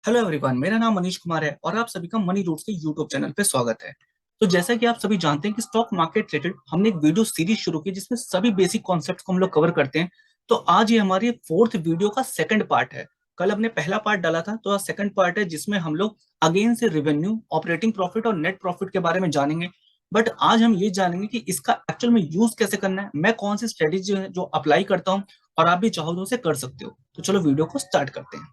Hello everyone, मेरा नाम मनीष कुमार है और आप सभी का मनी रूट्स के यूट्यूब चैनल पे स्वागत है। तो जैसा कि आप सभी जानते हैं कि स्टॉक मार्केट रिलेटेड हमने एक वीडियो सीरीज शुरू की जिसमें सभी बेसिक कॉन्सेप्ट्स को हम लोग कवर करते हैं। तो आज ये हमारी फोर्थ वीडियो का सेकंड पार्ट है। कल हमने पहला पार्ट डाला था, तो आज सेकंड पार्ट है जिसमें हम लोग अगेन से रेवेन्यू, ऑपरेटिंग प्रॉफिट और नेट प्रॉफिट के बारे में जानेंगे। बट आज हम ये जानेंगे कि इसका एक्चुअल में यूज कैसे करना है, मैं कौन सी स्ट्रेटेजी है जो अप्लाई करता हूँ और आप भी चाहो तो उसे कर सकते हो। तो चलो वीडियो को स्टार्ट करते हैं।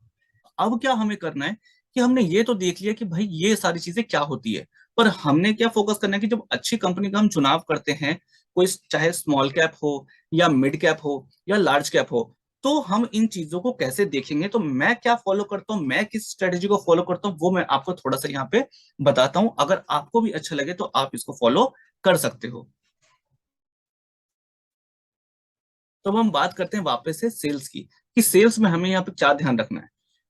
अब क्या हमें करना है कि हमने ये तो देख लिया कि भाई ये सारी चीजें क्या होती है, पर हमने क्या फोकस करना है कि जब अच्छी कंपनी का हम चुनाव करते हैं, कोई चाहे स्मॉल कैप हो या मिड कैप हो या लार्ज कैप हो, तो हम इन चीजों को कैसे देखेंगे। तो मैं क्या फॉलो करता हूँ, मैं किस स्ट्रेटेजी को फॉलो करता हूँ, वो मैं आपको थोड़ा सा यहाँ पे बताता हूँ। अगर आपको भी अच्छा लगे तो आप इसको फॉलो कर सकते हो। तो अब हम बात करते हैं वापस से सेल्स की, कि सेल्स में हमें यहाँ पे क्या ध्यान रखना है।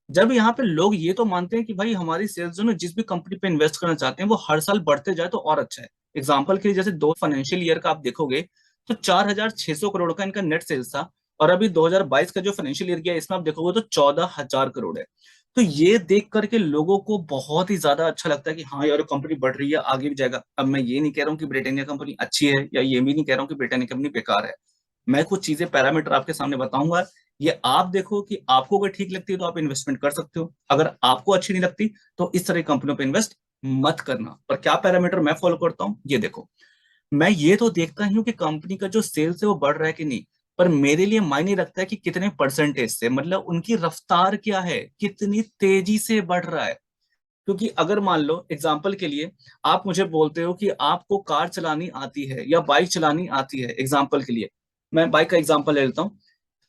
जब यहाँ पे लोग ये तो मानते हैं कि भाई हमारी सेल्स जो ना जिस भी कंपनी पे इन्वेस्ट करना चाहते हैं वो हर साल बढ़ते जाए तो और अच्छा है। एग्जाम्पल के लिए जैसे दो फाइनेंशियल ईयर का आप देखोगे तो 4,600 करोड़ का इनका नेट सेल्स था, और अभी 2022 का जो फाइनेंशियल ईयर गया इसमें आप देखोगे तो 14,000 करोड़ है। तो ये देख करके लोगों को बहुत ही ज्यादा अच्छा लगता है कि हाँ यार कंपनी बढ़ रही है, आगे भी जाएगा। अब मैं ये नहीं कह रहा हूँ कि ब्रिटानिया कंपनी अच्छी है, या ये भी नहीं कह रहा हूँ कि ब्रिटानिया कंपनी बेकार है। मैं कुछ चीजें पैरामीटर आपके सामने बताऊंगा, ये आप देखो कि आपको अगर ठीक लगती है तो आप इन्वेस्टमेंट कर सकते हो, अगर आपको अच्छी नहीं लगती तो इस तरह की कंपनियों पे इन्वेस्ट मत करना। पर क्या पैरामीटर मैं फॉलो करता हूँ ये देखो। मैं ये तो देखता ही हूँ कि कंपनी का जो सेल्स है वो बढ़ रहा है कि नहीं, पर मेरे लिए मायने रखता है कि कितने परसेंटेज से, मतलब उनकी रफ्तार क्या है, कितनी तेजी से बढ़ रहा है। क्योंकि अगर मान लो एग्जाम्पल के लिए आप मुझे बोलते हो कि आपको कार चलानी आती है या बाइक चलानी आती है, एग्जाम्पल के लिए मैं बाइक का एग्जाम्पल ले लेता हूँ।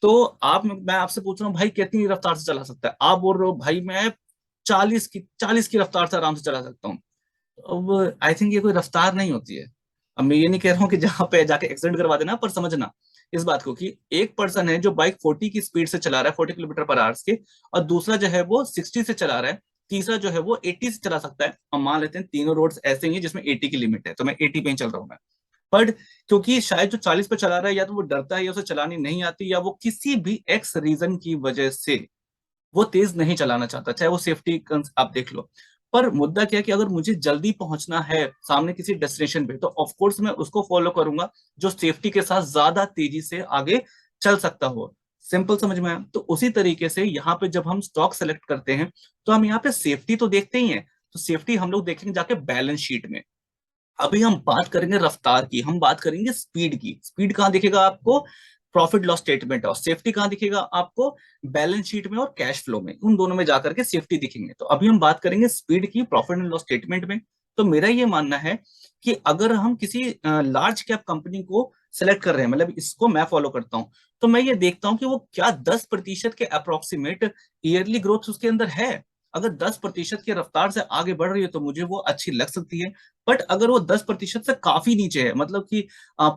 तो मैं आपसे पूछ रहा हूँ भाई कितनी रफ्तार से चला सकता है, आप बोल रहे हो भाई मैं 40 की रफ्तार से आराम से चला सकता हूँ। अब आई थिंक ये कोई रफ्तार नहीं होती है। अब मैं ये नहीं कह रहा हूँ कि जहां पे जाके एक्सीडेंट करवा देना, पर समझना इस बात को कि एक पर्सन है जो बाइक 40 की स्पीड से चला रहा है, 40 किलोमीटर पर आवर्स के, और दूसरा जो है वो 60 से चला रहा है, तीसरा जो है वो 80 से चला सकता है। हम मान लेते हैं तीनों रोड्स ऐसे ही हैं जिसमें 80 की लिमिट है, तो मैं 80 पे ही चल रहा हूँ मैं। बट क्योंकि शायद जो 40 पे चला रहा है या तो वो डरता है या उसे चलानी नहीं आती, या वो किसी भी एक्स रीजन की वजह से वो तेज नहीं चलाना चाहता, चाहे वो सेफ्टी आप देख लो। पर मुद्दा क्या है कि अगर मुझे जल्दी पहुंचना है सामने किसी डेस्टिनेशन पे, तो ऑफ कोर्स मैं उसको फॉलो करूंगा जो सेफ्टी के साथ ज्यादा तेजी से आगे चल सकता हो। सिंपल समझ में आया। तो उसी तरीके से यहाँ पे जब हम स्टॉक सेलेक्ट करते हैं तो हम यहाँ पे सेफ्टी तो देखते ही हैं। तो सेफ्टी हम लोग देखेंगे जाके बैलेंस शीट में। अभी हम बात करेंगे रफ्तार की, हम बात करेंगे स्पीड की। स्पीड कहाँ दिखेगा आपको? Profit loss statement. और सेफ्टी कहाँ दिखेगा आपको? बैलेंस शीट में और कैश फ्लो में, उन दोनों में जाकर के सेफ्टी दिखेंगे। तो अभी हम बात करेंगे स्पीड की प्रॉफिट एंड लॉस स्टेटमेंट में। तो मेरा ये मानना है कि अगर हम किसी लार्ज कैप कंपनी को सेलेक्ट कर रहे हैं, मतलब इसको मैं फॉलो करता हूं, तो मैं ये देखता हूं कि वो क्या 10% के अप्रोक्सीमेट ईयरली ग्रोथ उसके अंदर है। अगर 10% की रफ्तार से आगे बढ़ रही है तो मुझे वो अच्छी लग सकती है। बट अगर वो 10% से काफी नीचे है, मतलब कि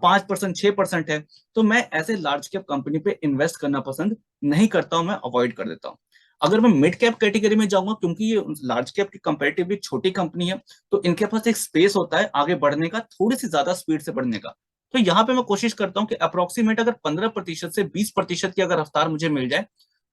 5%, 6% है, तो मैं ऐसे लार्ज कैप कंपनी पे इन्वेस्ट करना पसंद नहीं करता हूं, मैं अवॉइड कर देता हूं। अगर मैं मिड कैप कैटेगरी में जाऊंगा, क्योंकि ये लार्ज कैप की कंपेरेटिवली छोटी कंपनी है, तो इनके पास एक स्पेस होता है आगे बढ़ने का, थोड़ी सी ज्यादा स्पीड से बढ़ने का। तो यहाँ पे मैं कोशिश करता हूँ कि अप्रोक्सीमेट अगर 15% से 20% की अगर रफ्तार मुझे मिल जाए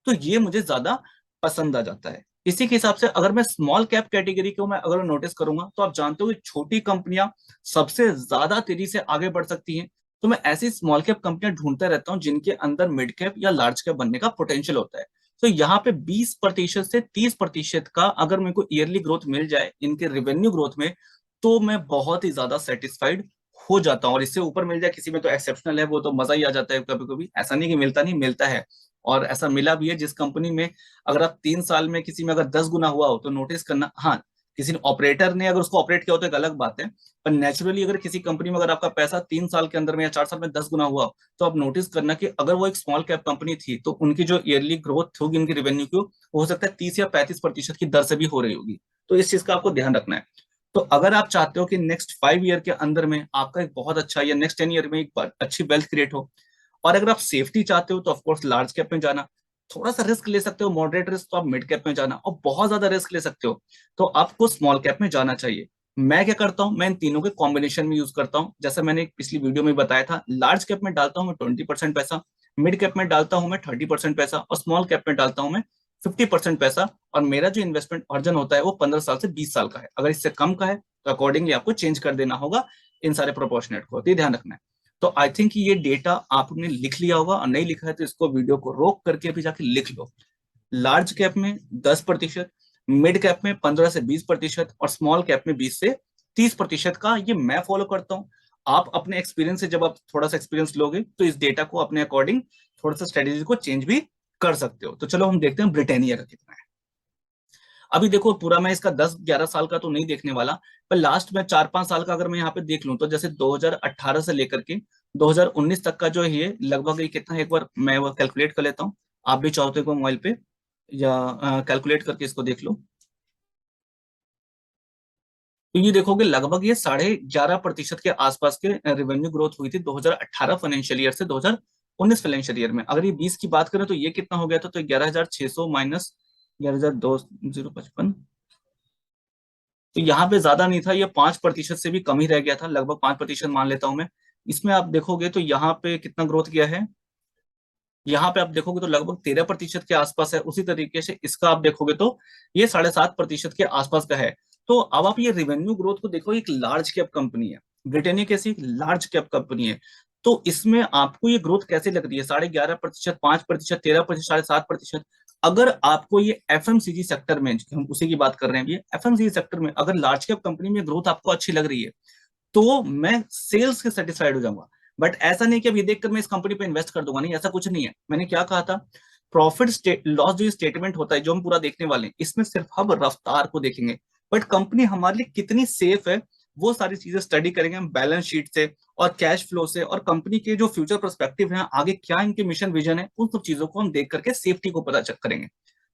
तो ये मुझे ज्यादा पसंद आ जाता है। इसी के हिसाब से अगर मैं स्मॉल कैप कैटेगरी को मैं अगर नोटिस करूंगा, तो आप जानते हो कि छोटी कंपनियां सबसे ज्यादा तेजी से आगे बढ़ सकती हैं। तो मैं ऐसी स्मॉल कैप कंपनियां ढूंढता रहता हूं जिनके अंदर मिड कैप या लार्ज कैप बनने का पोटेंशियल होता है। तो यहाँ पे 20% से 30% का अगर मेरे को ईयरली ग्रोथ मिल जाए इनके रेवेन्यू ग्रोथ में, तो मैं बहुत ही ज्यादा सेटिस्फाइड हो जाता हूँ। और इससे ऊपर मिल जाए किसी में तो एक्सेप्शनल है, वो तो मजा ही आ जाता है। कभी कभी ऐसा नहीं कि मिलता नहीं, मिलता है। और ऐसा मिला भी है जिस कंपनी में अगर आप 3 साल में किसी में अगर 10 गुना हुआ हो तो नोटिस करना। हाँ, किसी ने ऑपरेटर ने अगर उसको ऑपरेट किया हो तो एक अलग बात है। पर नेचुरली अगर किसी कंपनी में अगर आपका पैसा 3 साल के अंदर में या 4 साल में 10 गुना हुआ हो, तो आप नोटिस करना कि अगर वो एक स्मॉल कैप कंपनी थी तो उनकी जो ईयरली ग्रोथ होगी उनकी रेवेन्यू की, वो हो सकता है 30 या 35% की दर से भी हो रही होगी। तो इस चीज का आपको ध्यान रखना है। तो अगर आप चाहते हो कि नेक्स्ट 5 ईयर के अंदर में आपका एक बहुत अच्छा, या नेक्स्ट 10 ईयर में एक अच्छी वेल्थ क्रिएट हो, और अगर आप सेफ्टी चाहते हो तो ऑफकोर्स लार्ज कैप में जाना। थोड़ा सा रिस्क ले सकते हो, मॉडरेट रिस्क, तो आप मिड कैप में जाना। और बहुत ज्यादा रिस्क ले सकते हो तो आपको स्मॉल कैप में जाना चाहिए। मैं क्या करता हूँ, मैं इन तीनों के कॉम्बिनेशन में यूज करता हूँ। जैसा मैंने पिछली वीडियो में बताया था, लार्ज कैप में डालता हूँ मैं 20% पैसा, मिड कैप में डालता हूँ मैं 30% पैसा, और स्मॉल कैप में डालता हूँ मैं 50% पैसा, और मेरा जो इन्वेस्टमेंट अर्जन होता है वो 15 साल से 20 साल का है। अगर इससे कम का है तो अकॉर्डिंगली आपको चेंज कर देना होगा इन सारे प्रोपोर्शनेट को, तो ये ध्यान रखना है। तो आई थिंक ये डेटा आपने लिख लिया होगा, और नहीं लिखा है तो इसको वीडियो को रोक करके अभी जाके लिख लो। लार्ज कैप में 10%, मिड कैप में 15 से 20%, और स्मॉल कैप में 20 से 30% का ये मैं फॉलो करता हूँ। आप अपने एक्सपीरियंस से जब आप थोड़ा सा एक्सपीरियंस लोगे तो इस डेटा को अपने अकॉर्डिंग थोड़ा सा स्ट्रेटेजी को चेंज भी कर सकते हो। तो चलो हम देखते हैं ब्रिटानिया का कितना है। अभी देखो पूरा मैं इसका 10-11 साल का तो नहीं देखने वाला, पर लास्ट में 4-5 साल का अगर मैं यहाँ पे देख लूं तो जैसे 2018 से लेकर के 2019 तक का जो है ये लगभग ये कितना है, एक बार मैं वो कैलकुलेट कर लेता हूँ। आप भी चाहो तो मोबाइल पे या कैलकुलेट करके इसको देख लो। तो ये देखोगे लगभग ये 11.5% के आसपास के रेवेन्यू ग्रोथ हुई थी 2018 फाइनेंशियल ईयर से 2019 फाइनेंशियल ईयर में। अगर ये 20 की बात करें तो ये कितना हो गया था, तो 11,600 माइनस 11,250, तो यहाँ पे ज्यादा नहीं था, ये 5% से भी कम ही रह गया था, लगभग 5% मान लेता हूं मैं। इसमें आप देखोगे तो यहाँ पे कितना ग्रोथ किया है, यहाँ पे आप देखोगे तो लगभग 13% के आसपास है। उसी तरीके से इसका आप देखोगे तो ये 7.5% के आसपास का है। तो अब आप ये रेवेन्यू ग्रोथ को देखो, एक लार्ज कैप कंपनी है ब्रिटेनिया, कैसी एक लार्ज कैप कंपनी है। तो इसमें आपको ये ग्रोथ कैसे लग रही है, 11.5%, 5%, 13%, 7.5%। अगर आपको ये एफएमसीजी सेक्टर में, हम उसी की बात कर रहे हैं, ये एफएमसीजी सेक्टर में अगर लार्ज कैप कंपनी में ग्रोथ आपको अच्छी लग रही है तो मैं सेल्स के सेटिस्फाइड हो जाऊंगा। बट ऐसा नहीं कि अब ये देखकर मैं इस कंपनी पे इन्वेस्ट कर दूंगा, नहीं, ऐसा कुछ नहीं है। मैंने क्या कहा था, प्रॉफिट लॉस जो स्टेटमेंट होता है जो हम पूरा देखने वाले हैं, इसमें सिर्फ हम रफ्तार को देखेंगे, बट कंपनी हमारे लिए कितनी सेफ है वो सारी चीजें स्टडी करेंगे हम बैलेंस शीट से और कैश फ्लो से, और कंपनी के जो फ्यूचर पर्सपेक्टिव है, आगे क्या इनके मिशन विजन है, उन सब चीजों को हम देख करके सेफ्टी को पता चेक करेंगे।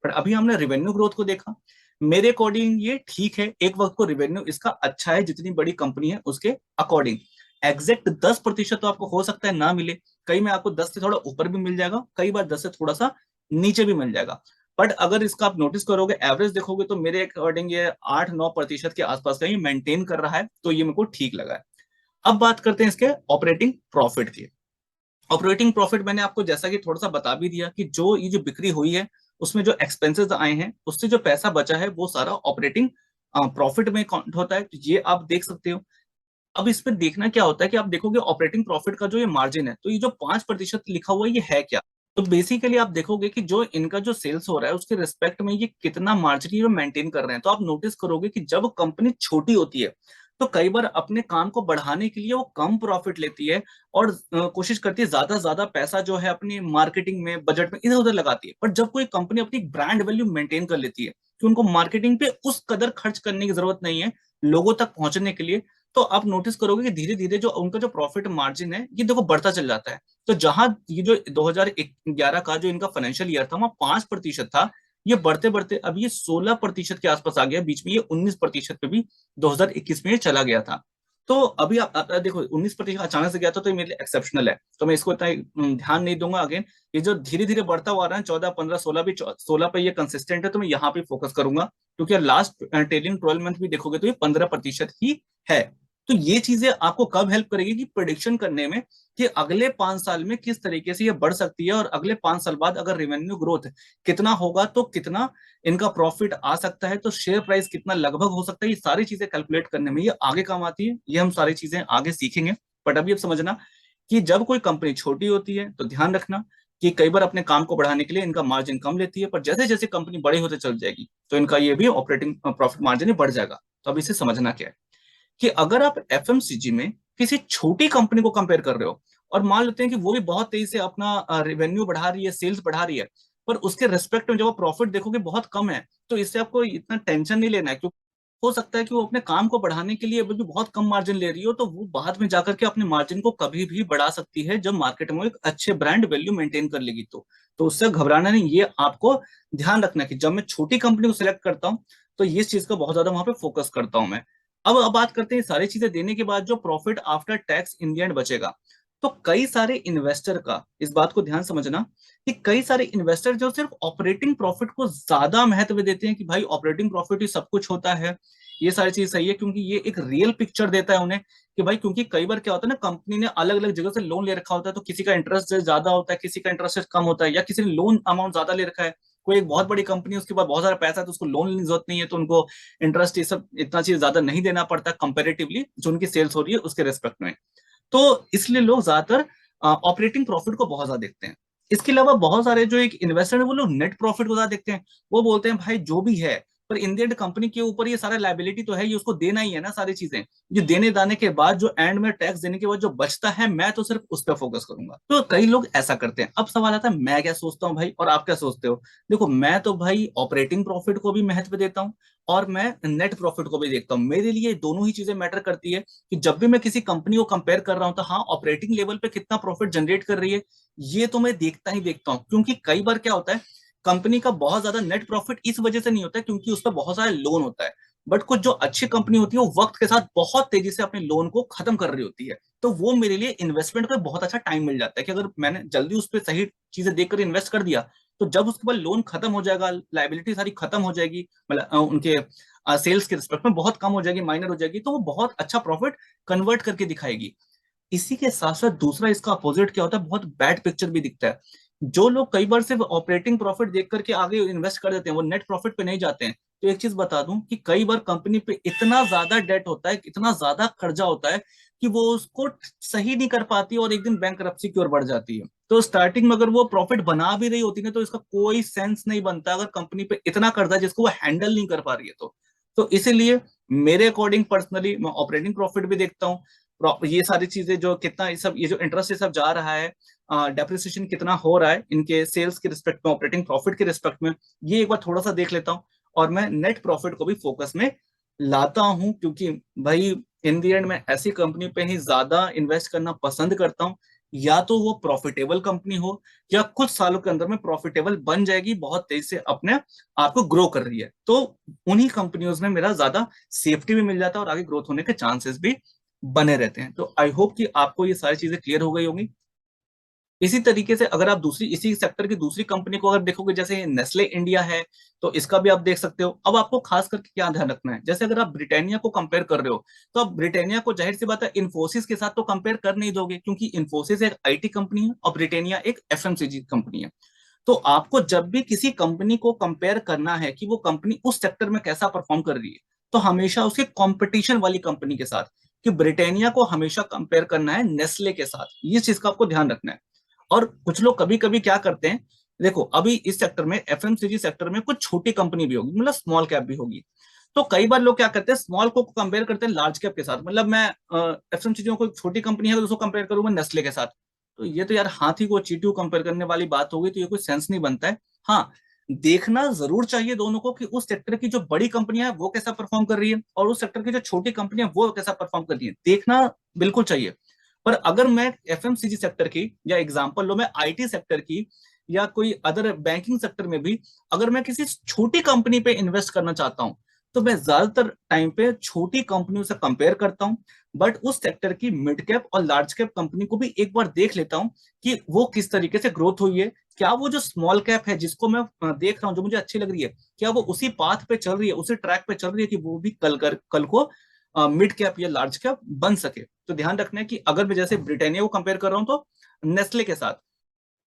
पर अभी हमने रेवेन्यू ग्रोथ को देखा, मेरे अकॉर्डिंग ये ठीक है, एक वक्त को रेवेन्यू इसका अच्छा है जितनी बड़ी कंपनी है उसके अकॉर्डिंग। एग्जैक्ट 10% तो आपको हो सकता है ना मिले, कई में आपको 10 से थोड़ा ऊपर भी मिल जाएगा, कई बार 10 से थोड़ा सा नीचे भी मिल जाएगा। बट अगर इसका आप नोटिस करोगे, एवरेज देखोगे तो मेरे अकॉर्डिंग ये 8-9% के आसपास का ये मेंटेन कर रहा है, तो ये मेरे को ठीक लगा है। अब बात करते हैं इसके ऑपरेटिंग प्रॉफिट की। ऑपरेटिंग प्रॉफिट मैंने आपको जैसा कि थोड़ा सा बता भी दिया कि जो ये जो बिक्री हुई है उसमें जो एक्सपेंसेस आए हैं उससे जो पैसा बचा है वो सारा ऑपरेटिंग प्रॉफिट में काउंट होता है, तो ये आप देख सकते हो। अब इस पे देखना क्या होता है कि आप देखोगे ऑपरेटिंग प्रॉफिट का जो ये मार्जिन है, तो ये जो 5% लिखा हुआ है ये है क्या। तो बेसिकली आप देखोगे कि जो इनका जो सेल्स हो रहा है उसके रिस्पेक्ट में ये कितना मार्जिन ये मेंटेन कर रहे हैं। तो आप नोटिस करोगे कि जब कंपनी छोटी होती है तो कई बार अपने काम को बढ़ाने के लिए वो कम प्रॉफिट लेती है और कोशिश करती है ज्यादा ज्यादा पैसा जो है अपनी मार्केटिंग में, बजट में इधर उधर लगाती है। पर जब कोई कंपनी अपनी ब्रांड वैल्यू मेंटेन कर लेती है कि उनको मार्केटिंग पे उस कदर खर्च करने की जरूरत नहीं है लोगों तक पहुंचने के लिए, तो आप नोटिस करोगे कि धीरे धीरे जो उनका जो प्रॉफिट मार्जिन है ये देखो बढ़ता चल जाता है। तो जहां ये जो 2011 का जो इनका फाइनेंशियल ईयर था वहां 5% था, ये बढ़ते बढ़ते अब ये 16% के आसपास आ गया, बीच में ये 19% पे भी 2021 में ये चला गया था। तो अभी आप देखो 19% अचानक से गया था, तो ये मेरे लिए एक्सेप्शनल है, तो मैं इसको इतना ध्यान नहीं दूंगा। अगेन ये जो धीरे धीरे बढ़ता हुआ आ रहा है 14, 15, 16 भी, 16 पे ये कंसिस्टेंट है, तो मैं यहाँ पे फोकस करूंगा, क्योंकि लास्ट ट्रेलिंग 12 मंथ भी देखोगे तो ये 15% ही है। तो ये चीजें आपको कब हेल्प करेगी कि प्रोडिक्शन करने में कि अगले 5 साल में किस तरीके से ये बढ़ सकती है, और अगले 5 साल बाद अगर रेवेन्यू ग्रोथ कितना होगा तो कितना इनका प्रॉफिट आ सकता है, तो शेयर प्राइस कितना लगभग हो सकता है, ये सारी चीजें कैलकुलेट करने में ये आगे काम आती है। ये हम सारी चीजें आगे सीखेंगे। बट अभी अब समझना कि जब कोई कंपनी छोटी होती है तो ध्यान रखना कि कई बार अपने काम को बढ़ाने के लिए इनका मार्जिन कम लेती है, पर जैसे जैसे कंपनी बड़ी होते चल जाएगी तो इनका ये भी ऑपरेटिंग प्रॉफिट मार्जिन ही बढ़ जाएगा। तो अब इसे समझना क्या है कि अगर आप एफएमसीजी में किसी छोटी कंपनी को कंपेयर कर रहे हो और मान लेते हैं कि वो भी बहुत तेजी से अपना रेवेन्यू बढ़ा रही है, सेल्स बढ़ा रही है, पर उसके रेस्पेक्ट में जब आप प्रॉफिट देखोगे बहुत कम है, तो इससे आपको इतना टेंशन नहीं लेना है, क्योंकि हो सकता है कि वो अपने काम को बढ़ाने के लिए भी बहुत कम मार्जिन ले रही हो, तो वो बाद में जाकर के अपने मार्जिन को कभी भी बढ़ा सकती है जब मार्केट में एक अच्छे ब्रांड वैल्यू मेंटेन कर लेगी। तो उससे घबराना नहीं, ये आपको ध्यान रखना है कि जब मैं छोटी कंपनी को सिलेक्ट करता हूँ तो ये चीज का बहुत ज्यादा वहां पे फोकस करता हूं मैं। अब बात करते हैं सारी चीजें देने के बाद जो profit after tax in the end बचेगा। तो कई सारे इन्वेस्टर का इस बात को ध्यान समझना कि कई सारे इन्वेस्टर जो सिर्फ ऑपरेटिंग प्रॉफिट को ज्यादा महत्व देते हैं कि भाई ऑपरेटिंग प्रॉफिट ही सब कुछ होता है, ये सारी चीज सही है क्योंकि ये एक रियल पिक्चर देता है उन्हें कि भाई, क्योंकि कई बार क्या होता है ना, कंपनी ने अलग अलग जगह से लोन ले रखा होता है, तो किसी का इंटरेस्ट ज्यादा होता है, किसी का इंटरेस्ट कम होता है, या किसी ने लोन अमाउंट ज्यादा ले रखा है, कोई एक बहुत बड़ी कंपनी है, उसके पास बहुत सारा पैसा है, तो उसको लोन लेने की जरूरत नहीं है, तो उनको इंटरेस्ट ये सब इतना चीज ज्यादा नहीं देना पड़ता कंपेरेटिवली जो उनकी सेल्स हो रही है उसके रेस्पेक्ट में। तो इसलिए लोग ज्यादातर ऑपरेटिंग प्रॉफिट को बहुत ज्यादा देखते हैं। इसके अलावा बहुत सारे जो एक इन्वेस्टर है वो लोग नेट प्रॉफिट को ज्यादा देखते हैं। वो बोलते हैं भाई जो भी है, पर इन द एंड कंपनी के ऊपर ये सारा लाइबिलिटी तो है, ये उसको देना ही है ना सारी चीजें। ये देने दाने के बाद जो एंड में टैक्स देने के बाद जो बचता है, मैं तो सिर्फ उस पर फोकस करूंगा। तो कई लोग ऐसा करते हैं। अब सवाल आता है मैं क्या सोचता हूँ भाई, और आप क्या सोचते हो। देखो, मैं तो भाई ऑपरेटिंग प्रॉफिट को भी महत्व देता हूँ और मैं नेट प्रॉफिट को भी देखता हूँ। मेरे लिए दोनों ही चीजें मैटर करती है कि जब भी मैं किसी कंपनी को कंपेयर कर रहा हूं, तो हाँ, ऑपरेटिंग लेवल पे कितना प्रॉफिट जनरेट कर रही है ये तो मैं देखता ही देखता हूँ। क्योंकि कई बार क्या होता है, कंपनी का बहुत ज्यादा नेट प्रॉफिट इस वजह से नहीं होता है क्योंकि उस पर बहुत सारे लोन होता है। बट कुछ जो अच्छी कंपनी होती है वो वक्त के साथ बहुत तेजी से अपने लोन को खत्म कर रही होती है। तो वो मेरे लिए इन्वेस्टमेंट का बहुत अच्छा टाइम मिल जाता है कि अगर मैंने जल्दी उस पर सही चीजें देखकर इन्वेस्ट कर दिया, तो जब उसके बाद लोन खत्म हो जाएगा, लाइबिलिटी सारी खत्म हो जाएगी, मतलब उनके सेल्स के रिस्पेक्ट में बहुत कम हो जाएगी, माइनर हो जाएगी, तो वो बहुत अच्छा प्रॉफिट कन्वर्ट करके दिखाएगी। इसी के साथ साथ दूसरा इसका अपोजिट क्या होता है, बहुत बैड पिक्चर भी दिखता है। जो लोग कई बार सिर्फ ऑपरेटिंग प्रॉफिट देख करके आगे इन्वेस्ट कर देते हैं, वो नेट प्रॉफिट पे नहीं जाते हैं। तो एक चीज बता दूं कि कई बार कंपनी पे इतना ज्यादा डेट होता है, इतना ज्यादा कर्जा होता है कि वो उसको सही नहीं कर पाती और एक दिन बैंकरप्सी की ओर बढ़ जाती है। तो स्टार्टिंग में अगर वो प्रॉफिट बना भी रही होती है तो इसका कोई सेंस नहीं बनता अगर कंपनी पे इतना कर्जा जिसको वो हैंडल नहीं कर पा रही है। तो इसीलिए मेरे अकॉर्डिंग पर्सनली मैं ऑपरेटिंग प्रॉफिट भी देखता हूँ। ये सारी चीजें जो कितना ये सब, ये जो इंटरेस्ट ये सब जा रहा है, डेप्रिसिएशन कितना हो रहा है इनके सेल्स के रिस्पेक्ट में, ऑपरेटिंग प्रॉफिट के रिस्पेक्ट में, ये एक बार थोड़ा सा देख लेता हूँ। और मैं नेट प्रॉफिट को भी फोकस में लाता हूँ क्योंकि भाई इन दी एंड मैं ऐसी कंपनी पे ही ज्यादा इन्वेस्ट करना पसंद करता हूँ, या तो वो प्रॉफिटेबल कंपनी हो या कुछ सालों के अंदर में प्रॉफिटेबल बन जाएगी, बहुत तेजी से अपने आप को ग्रो कर रही है। तो उन्हीं कंपनियों में मेरा ज्यादा सेफ्टी भी मिल जाता है और आगे ग्रोथ होने के चांसेस भी बने रहते हैं। तो आई होप कि आपको ये सारी चीजें क्लियर हो गई होंगी। इसी तरीके से अगर आप दूसरी इसी सेक्टर की दूसरी कंपनी को अगर देखोगे, जैसे नेस्ले इंडिया है, तो इसका भी आप देख सकते हो। अब आपको खास करके क्या ध्यान रखना है, जैसे अगर आप ब्रिटानिया को कंपेयर कर रहे हो, तो आप ब्रिटानिया को जाहिर सी बात है इन्फोसिस के साथ तो कंपेयर कर नहीं दोगे, क्योंकि इन्फोसिस एक आईटी कंपनी है और ब्रिटानिया एक एफएमसीजी कंपनी है। तो आपको जब भी किसी कंपनी को कंपेयर करना है कि वो कंपनी उस सेक्टर में कैसा परफॉर्म कर रही है, तो हमेशा उसके कंपटीशन वाली कंपनी के साथ, कि ब्रिटानिया को हमेशा कंपेयर करना है नेस्ले के साथ, ये चीज का आपको ध्यान रखना है। और कुछ लोग कभी कभी क्या करते हैं, देखो अभी इस सेक्टर में, एफएमसीजी सेक्टर में, कुछ छोटी कंपनी भी होगी, मतलब स्मॉल कैप भी होगी। तो कई बार लोग क्या करते हैं, स्मॉल को कंपेयर करते हैं लार्ज कैप के साथ। मतलब मैं एफएमसीजी को छोटी कंपनी है तो उसको कंपेयर करूंगा नेस्ले के साथ, तो ये तो यार हाथी को चींटी को कंपेयर करने वाली बात होगी, तो ये कोई सेंस नहीं बनता है। हाँ, देखना जरूर चाहिए दोनों को कि उस सेक्टर की जो बड़ी कंपनियां है वो कैसा परफॉर्म कर रही है और उस सेक्टर की जो छोटी कंपनियां वो कैसा परफॉर्म कर रही है, देखना बिल्कुल चाहिए। पर अगर मैं एफएमसीजी सेक्टर की, या एग्जांपल लो मैं आईटी सेक्टर की, या कोई अदर बैंकिंग सेक्टर में भी अगर मैं किसी छोटी कंपनी पे इन्वेस्ट करना चाहता हूं, तो मैं ज्यादातर टाइम पे छोटी कंपनियों से कंपेयर करता हूं। बट उस सेक्टर की मिड कैप और लार्ज कैप कंपनी को भी एक बार देख लेता हूं कि वो किस तरीके से ग्रोथ हुई है। क्या वो जो स्मॉल कैप है जिसको मैं देख रहा हूँ, जो मुझे अच्छी लग रही है, क्या वो उसी पाथ पे चल रही है, उसी ट्रैक पे चल रही है कि वो भी कल को मिड कैप या लार्ज कैप बन सके। तो ध्यान रखना है कि अगर मैं जैसे ब्रिटानिया को कंपेयर कर रहा हूँ तो नेस्ले के साथ।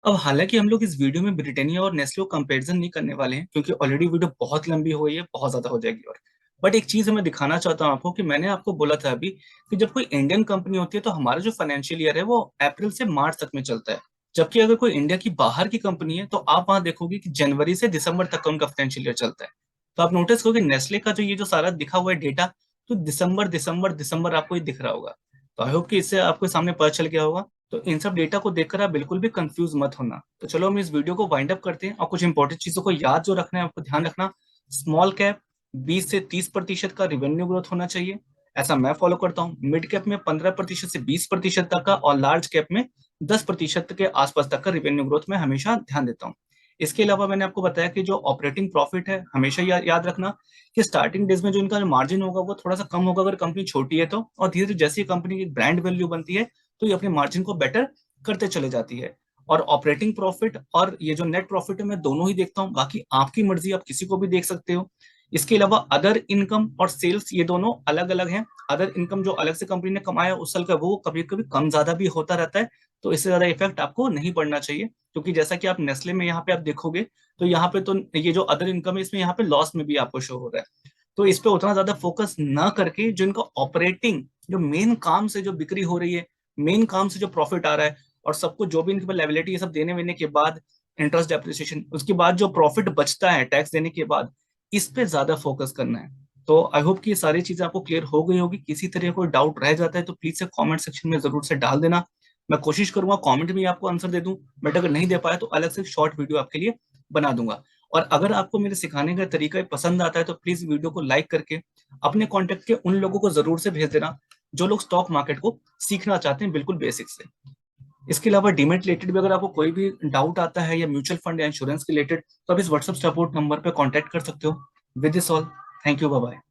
अब हालांकि हम लोग इस वीडियो में ब्रिटानिया और नेस्ले को कंपैरिजन नहीं करने वाले हैं क्योंकि ऑलरेडी वीडियो बहुत लंबी हो गई है, बहुत ज्यादा हो जाएगी। और बट एक चीज मैं दिखाना चाहता हूँ आपको, कि मैंने आपको बोला था अभी कि जब कोई इंडियन कंपनी होती है तो हमारा जो फाइनेंशियल ईयर है वो अप्रैल से मार्च तक में चलता है। जबकि अगर कोई इंडिया की बाहर की कंपनी है तो आप वहां देखोगे कि जनवरी से दिसंबर तक का उनका फाइनेंशियल ईयर चलता है। तो आप नोटिस करोगे नेस्ले का जो ये जो सारा दिखा हुआ है डेटा, तो दिसंबर दिसंबर दिसंबर आपको ये दिख रहा होगा। तो आई होप कि इससे आपको सामने पता चल गया होगा। तो इन सब डेटा को देखकर आप बिल्कुल भी कंफ्यूज मत होना। तो चलो हम इस वीडियो को वाइंड अप करते हैं और कुछ इंपॉर्टेंट चीजों को याद जो रखना है आपको ध्यान रखना। स्मॉल कैप 20 से 30% का रिवेन्यू ग्रोथ होना चाहिए, ऐसा मैं फॉलो करता हूँ। मिड कैप में 15% से 20% तक का, और लार्ज कैप में 10% के आसपास तक का रिवेन्यू ग्रोथ में हमेशा ध्यान देता हूँ। इसके अलावा मैंने आपको बताया कि जो ऑपरेटिंग प्रॉफिट है हमेशा याद रखना कि स्टार्टिंग डेज में जो इनका मार्जिन होगा वो थोड़ा सा कम होगा अगर कंपनी छोटी है तो, और धीरे धीरे जैसे कंपनी की ब्रांड वैल्यू बनती है तो ये अपने मार्जिन को बेटर करते चले जाती है। और ऑपरेटिंग प्रॉफिट और ये जो नेट प्रॉफिट है मैं दोनों ही देखता हूँ, बाकी आपकी मर्जी, आप किसी को भी देख सकते हो। इसके अलावा अदर इनकम और सेल्स ये दोनों अलग अलग हैं। अदर इनकम जो अलग से कंपनी ने कमाया उस साल का, वो कभी कभी कम ज्यादा भी होता रहता है, तो इससे ज्यादा इफेक्ट आपको नहीं पड़ना चाहिए। क्योंकि जैसा कि आप नेस्ले में यहाँ पे आप देखोगे तो यहाँ पे तो ये जो अदर इनकम है इसमें यहाँ पे लॉस में भी आपको शो हो रहा है। तो इस पे उतना ज्यादा फोकस ना करके जो इनका ऑपरेटिंग, जो मेन काम से जो बिक्री हो रही है, मेन काम से जो प्रॉफिट आ रहा है, और सबको जो भी इनके पास लायबिलिटी ये सब देने वेने के बाद, इंटरेस्ट डेप्रिसिएशन, उसके बाद जो प्रॉफिट बचता है टैक्स देने के बाद, इस पे ज्यादा फोकस करना है। तो आई होप कि ये सारी चीजें आपको क्लियर हो गई होगी। किसी तरह कोई डाउट रह जाता है तो प्लीज से कमेंट सेक्शन में जरूर से डाल देना। मैं कोशिश करूंगा कमेंट में आपको आंसर दे दूं, बट अगर नहीं दे पाया तो अलग से शॉर्ट वीडियो आपके लिए बना दूंगा। और अगर आपको मेरे सिखाने का तरीका पसंद आता है तो प्लीज वीडियो को लाइक करके अपने कॉन्टेक्ट के उन लोगों को जरूर से भेज देना जो लोग स्टॉक मार्केट को सीखना चाहते हैं बिल्कुल बेसिक से। इसके अलावा डीमेट रिलेटेड भी अगर आपको कोई भी डाउट आता है या म्यूचुअल फंड या इंश्योरेंस के रिलेटेड, तो आप इस व्हाट्सएप सपोर्ट नंबर पर कॉन्टेक्ट कर सकते हो। With this all, thank you, bye bye.